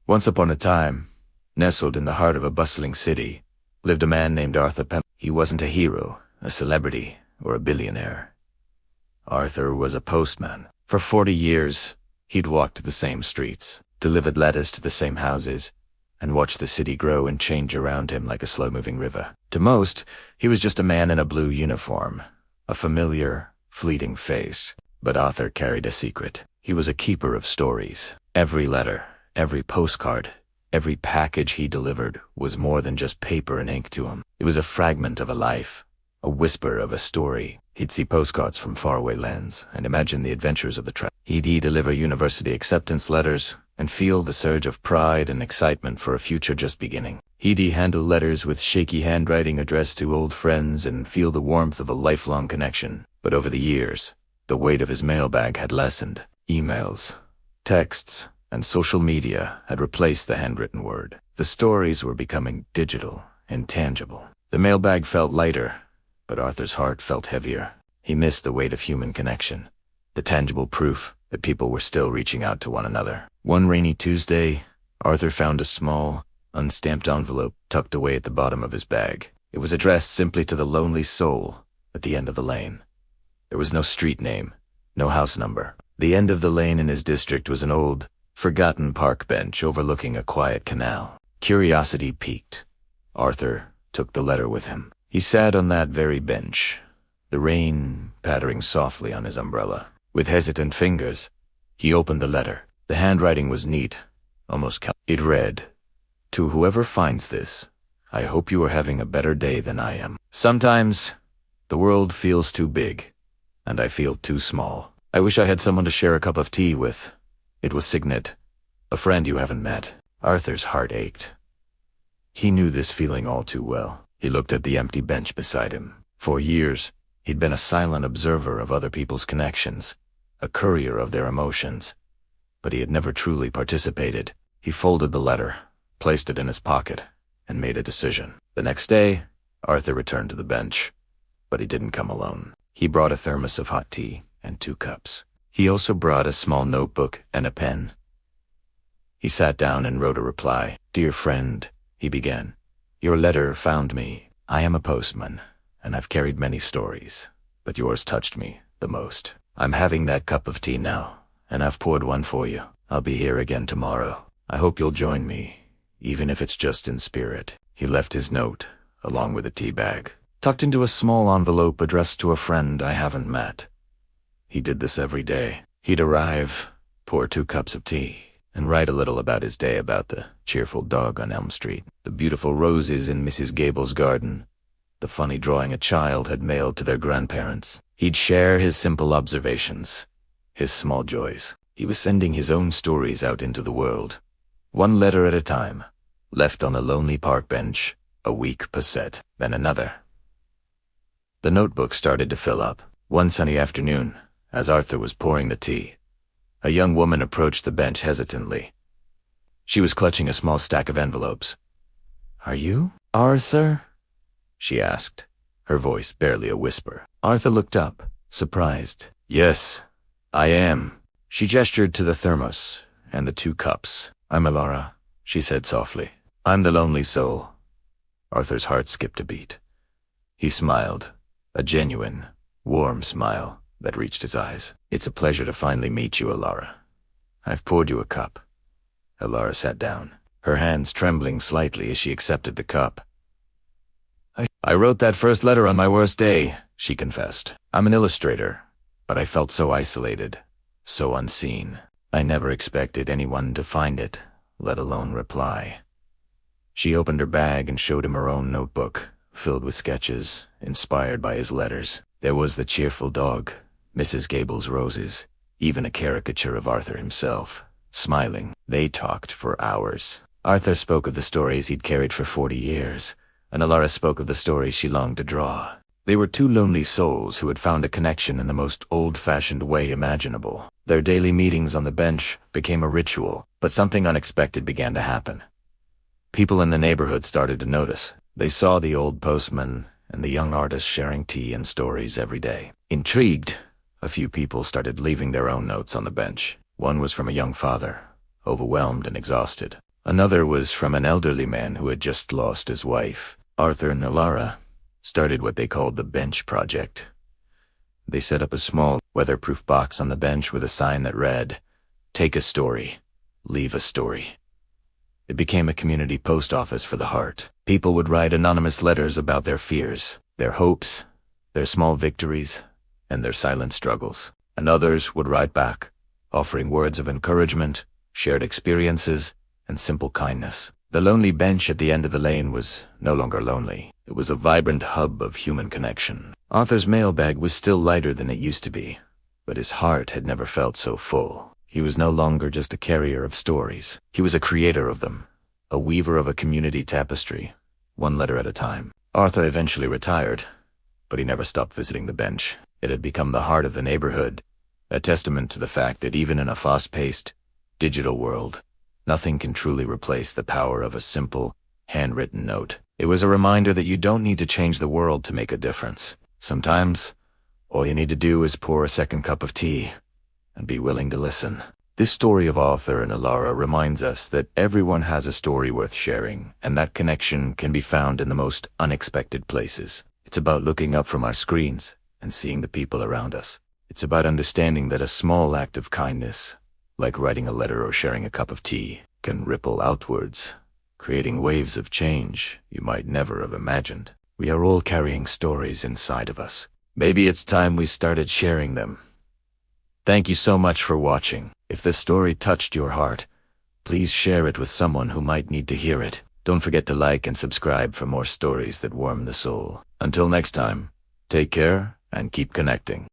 Once upon a time, nestled in the heart of a bustling city, lived a man named Arthur Pem. He wasn't a hero, a celebrity, or a billionaire. Arthur was a postman. For 40 years, he'd walked the same streets, delivered letters to the same houses, and watched the city grow and change around him like a slow-moving river. To most, he was just a man in a blue uniform, a familiar, fleeting face. But Arthur carried a secret. He was a keeper of stories. Every letter, every postcard, every package he delivered was more than just paper and ink to him. It was a fragment of a life, a whisper of a story. He'd see postcards from faraway lands and imagine the adventures of the traveler. He'd deliver university acceptance letters and feel the surge of pride and excitement for a future just beginning. He'd handle letters with shaky handwriting addressed to old friends and feel the warmth of a lifelong connection. But over the years, the weight of his mailbag had lessened. Emails, texts, and social media had replaced the handwritten word. The stories were becoming digital and tangible. The mailbag felt lighter, but Arthur's heart felt heavier. He missed the weight of human connection, the tangible proof that people were still reaching out to one another. One rainy Tuesday, Arthur found a small, unstamped envelope tucked away at the bottom of his bag. It was addressed simply to the lonely soul at the end of the lane. There was no street name, no house number. The end of the lane in his district was an old, forgotten park bench overlooking a quiet canal. Curiosity piqued. Arthur took the letter with him. He sat on that very bench, the rain pattering softly on his umbrella. With hesitant fingers, he opened the letter. The handwriting was neat, almost It read, "To whoever finds this, I hope you are having a better day than I am. Sometimes, the world feels too big, and I feel too small. I wish I had someone to share a cup of tea with." It was Signet, a friend you haven't met. Arthur's heart ached. He knew this feeling all too well. He looked at the empty bench beside him. For years, he'd been a silent observer of other people's connections, a courier of their emotions. But he had never truly participated. He folded the letter, placed it in his pocket, and made a decision. The next day, Arthur returned to the bench, but he didn't come alone. He brought a thermos of hot tea and 2 cups. He also brought a small notebook and a pen. He sat down and wrote a reply. "Dear friend," he began, "your letter found me. I am a postman, and I've carried many stories, but yours touched me the most. I'm having that cup of tea now, and I've poured one for you. I'll be here again tomorrow. I hope you'll join me, even if it's just in spirit." He left his note, along with a tea bag, tucked into a small envelope addressed to a friend I haven't met. He did this every day. He'd arrive, pour 2 cups of tea, and write a little about his day, about the cheerful dog on Elm Street, the beautiful roses in Mrs. Gable's garden, the funny drawing a child had mailed to their grandparents. He'd share his simple observations, his small joys. He was sending his own stories out into the world, one letter at a time, left on a lonely park bench, a week passed, then another. The notebook started to fill up. One sunny afternoon, as Arthur was pouring the tea, a young woman approached the bench hesitantly. She was clutching a small stack of envelopes. "Are you Arthur?" she asked, her voice barely a whisper. Arthur looked up, surprised. "Yes, I am." She gestured to the thermos and the 2 cups. "I'm Alara," she said softly. "I'm the lonely soul." Arthur's heart skipped a beat. He smiled, a genuine, warm smile that reached his eyes. "It's a pleasure to finally meet you, Alara. I've poured you a cup." Alara sat down, her hands trembling slightly as she accepted the cup. I wrote that first letter on my worst day," she confessed. "I'm an illustrator, but I felt so isolated, so unseen. I never expected anyone to find it, let alone reply." She opened her bag and showed him her own notebook, filled with sketches, inspired by his letters. There was the cheerful dog, Mrs. Gable's roses, even a caricature of Arthur himself, smiling. They talked for hours. Arthur spoke of the stories he'd carried for 40 years, and Alara spoke of the stories she longed to draw. They were 2 lonely souls who had found a connection in the most old-fashioned way imaginable. Their daily meetings on the bench became a ritual, but something unexpected began to happen. People in the neighborhood started to notice. They saw the old postman and the young artist sharing tea and stories every day. Intrigued, a few people started leaving their own notes on the bench. One was from a young father, overwhelmed and exhausted. Another was from an elderly man who had just lost his wife. Arthur and Alara started what they called the Bench Project. They set up a small, weatherproof box on the bench with a sign that read, "Take a story, leave a story." It became a community post office for the heart. People would write anonymous letters about their fears, their hopes, their small victories, and their silent struggles. And others would write back, offering words of encouragement, shared experiences, and simple kindness. The lonely bench at the end of the lane was no longer lonely. It was a vibrant hub of human connection. Arthur's mailbag was still lighter than it used to be, but his heart had never felt so full. He was no longer just a carrier of stories. He was a creator of them, a weaver of a community tapestry, one letter at a time. Arthur eventually retired, but he never stopped visiting the bench. It had become the heart of the neighborhood, a testament to the fact that even in a fast-paced, digital world, nothing can truly replace the power of a simple, handwritten note. It was a reminder that you don't need to change the world to make a difference. Sometimes, all you need to do is pour a second cup of tea and be willing to listen. This story of Arthur and Alara reminds us that everyone has a story worth sharing, and that connection can be found in the most unexpected places. It's about looking up from our screens and seeing the people around us. It's about understanding that a small act of kindness, like writing a letter or sharing a cup of tea, can ripple outwards, creating waves of change you might never have imagined. We are all carrying stories inside of us. Maybe it's time we started sharing them. Thank you so much for watching. If this story touched your heart, please share it with someone who might need to hear it. Don't forget to like and subscribe for more stories that warm the soul. Until next time, take care and keep connecting.